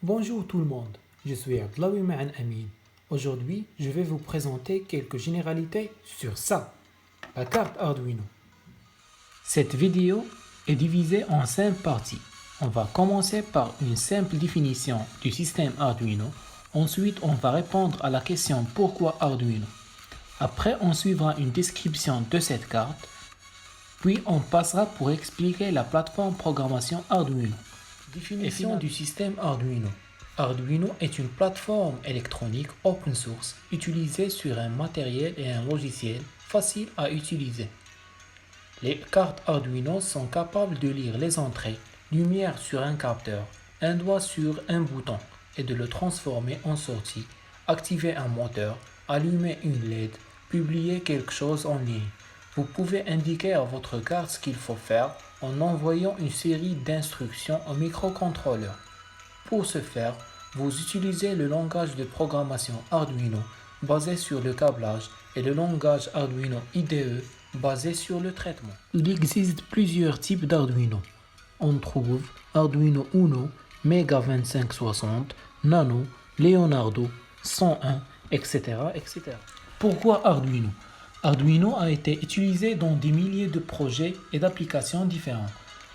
Bonjour tout le monde, je suis Abdlawi Ma'an Amin. Aujourd'hui, je vais vous présenter quelques généralités sur ça, la carte Arduino. Cette vidéo est divisée en 5 parties. On va commencer par une simple définition du système Arduino. Ensuite, on va répondre à la question pourquoi Arduino. Après, on suivra une description de cette carte. Puis, on passera pour expliquer la plateforme programmation Arduino. Définition du système Arduino. Arduino est une plateforme électronique open source utilisée sur un matériel et un logiciel facile à utiliser. Les cartes Arduino sont capables de lire les entrées, lumière sur un capteur, un doigt sur un bouton et de le transformer en sortie, activer un moteur, allumer une LED, publier quelque chose en ligne. Vous pouvez indiquer à votre carte ce qu'il faut faire en envoyant une série d'instructions au microcontrôleur. Pour ce faire, vous utilisez le langage de programmation Arduino basé sur le câblage et le langage Arduino IDE basé sur le traitement. Il existe plusieurs types d'Arduino. On trouve Arduino Uno, Mega 2560, Nano, Leonardo, 101, etc. etc. Pourquoi Arduino? Arduino a été utilisé dans des milliers de projets et d'applications différents.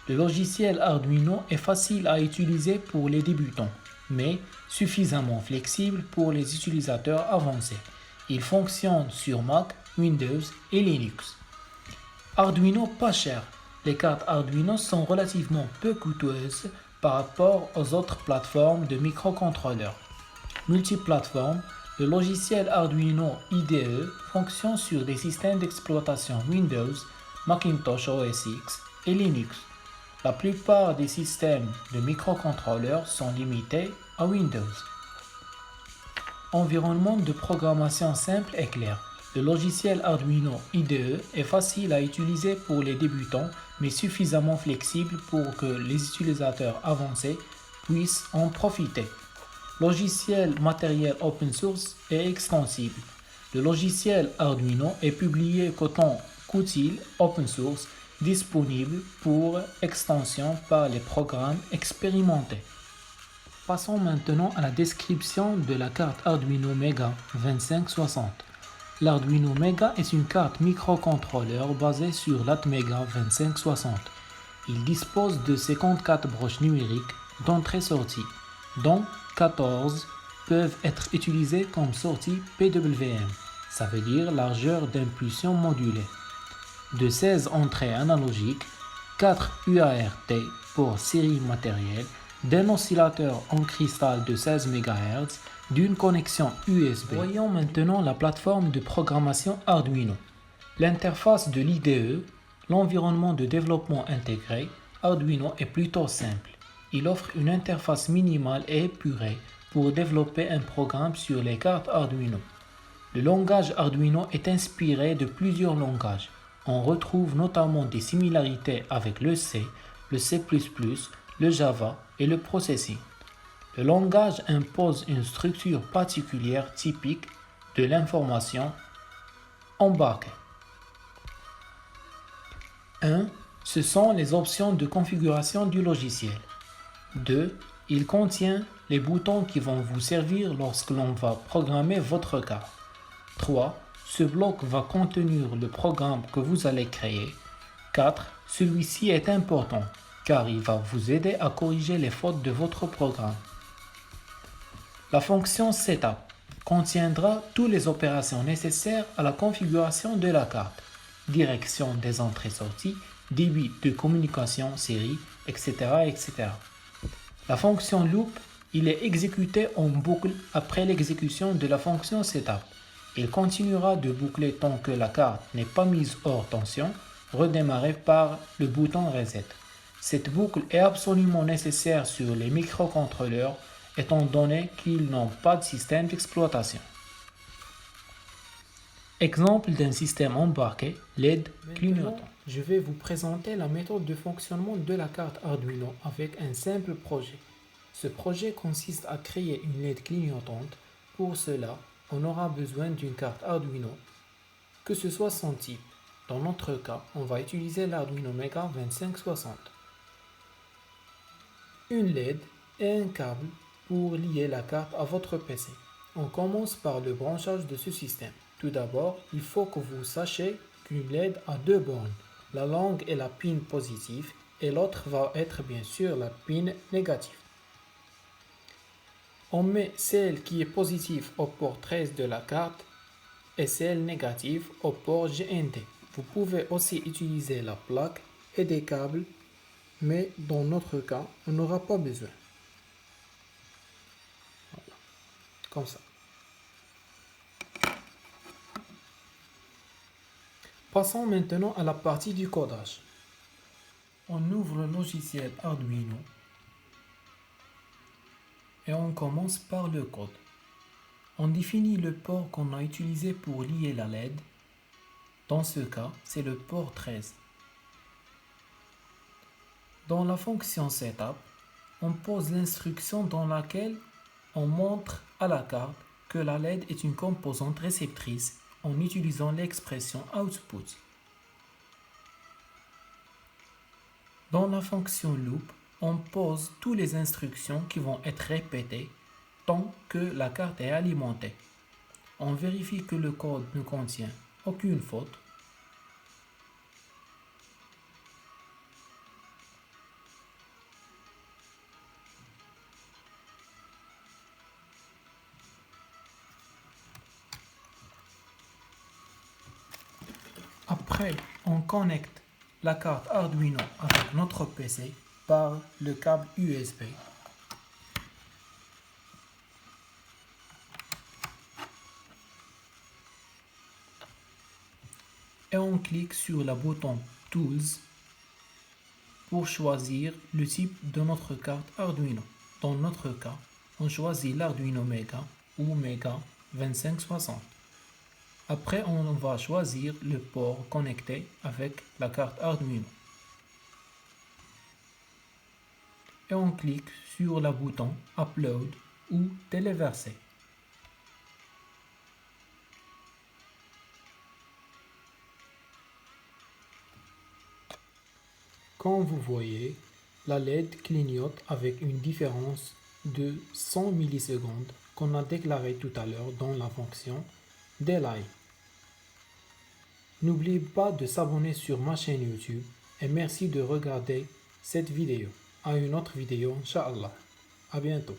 Le logiciel Arduino est facile à utiliser pour les débutants, mais suffisamment flexible pour les utilisateurs avancés. Il fonctionne sur Mac, Windows et Linux. Arduino pas cher. Les cartes Arduino sont relativement peu coûteuses par rapport aux autres plateformes de microcontrôleurs. Multiplateforme, le logiciel Arduino IDE fonctionne sur des systèmes d'exploitation Windows, Macintosh OS X et Linux. La plupart des systèmes de microcontrôleurs sont limités à Windows. Environnement de programmation simple et clair. Le logiciel Arduino IDE est facile à utiliser pour les débutants, mais suffisamment flexible pour que les utilisateurs avancés puissent en profiter. Logiciel matériel open source et extensible. Le logiciel Arduino est publié autant qu'utile open source, disponible pour extension par les programmes expérimentés. Passons maintenant à la description de la carte Arduino Mega 2560. L'Arduino Mega est une carte microcontrôleur basée sur l'Atmega 2560. Il dispose de 54 broches numériques d'entrée-sortie, dont 14 peuvent être utilisées comme sortie PWM, ça veut dire largeur d'impulsion modulée, de 16 entrées analogiques, 4 UART pour série matérielle, d'un oscillateur en cristal de 16 MHz, d'une connexion USB. Voyons maintenant la plateforme de programmation Arduino. L'interface de l'IDE, l'environnement de développement intégré, Arduino est plutôt simple. Il offre une interface minimale et épurée pour développer un programme sur les cartes Arduino. Le langage Arduino est inspiré de plusieurs langages. On retrouve notamment des similarités avec le C, le C++, le Java et le Processing. Le langage impose une structure particulière typique de l'information embarquée. 1. Ce sont les options de configuration du logiciel. 2. Il contient les boutons qui vont vous servir lorsque l'on va programmer votre carte. 3. Ce bloc va contenir le programme que vous allez créer. 4. Celui-ci est important car il va vous aider à corriger les fautes de votre programme. La fonction Setup contiendra toutes les opérations nécessaires à la configuration de la carte, direction des entrées-sorties, débit de communication, série, etc., etc. La fonction Loop, il est exécuté en boucle après l'exécution de la fonction Setup. Il continuera de boucler tant que la carte n'est pas mise hors tension, redémarrée par le bouton Reset. Cette boucle est absolument nécessaire sur les microcontrôleurs étant donné qu'ils n'ont pas de système d'exploitation. Exemple d'un système embarqué, LED clignotant. Je vais vous présenter la méthode de fonctionnement de la carte Arduino avec un simple projet. Ce projet consiste à créer une LED clignotante. Pour cela, on aura besoin d'une carte Arduino, que ce soit son type. Dans notre cas, on va utiliser l'Arduino Mega 2560. Une LED et un câble pour lier la carte à votre PC. On commence par le branchage de ce système. Tout d'abord, il faut que vous sachiez qu'une LED a deux bornes. La longue est la pin positive et l'autre va être bien sûr la pin négative. On met celle qui est positive au port 13 de la carte et celle négative au port GND. Vous pouvez aussi utiliser la plaque et des câbles, mais dans notre cas, on n'aura pas besoin. Voilà, comme ça. Passons maintenant à la partie du codage. On ouvre le logiciel Arduino et on commence par le code. On définit le port qu'on a utilisé pour lier la LED. Dans ce cas, c'est le port 13. Dans la fonction Setup, on pose l'instruction dans laquelle on montre à la carte que la LED est une composante réceptrice en utilisant l'expression Output. Dans la fonction Loop, on pose toutes les instructions qui vont être répétées tant que la carte est alimentée. On vérifie que le code ne contient aucune faute. Après, on connecte la carte Arduino avec notre PC par le câble USB. Et on clique sur le bouton Tools pour choisir le type de notre carte Arduino. Dans notre cas, on choisit l'Arduino Mega ou Mega 2560. Après, on va choisir le port connecté avec la carte Arduino. Et on clique sur le bouton Upload ou Téléverser. Comme vous voyez, la LED clignote avec une différence de 100 millisecondes qu'on a déclaré tout à l'heure dans la fonction Delay. N'oubliez pas de s'abonner sur ma chaîne YouTube et merci de regarder cette vidéo. À une autre vidéo, Inch'Allah. À bientôt.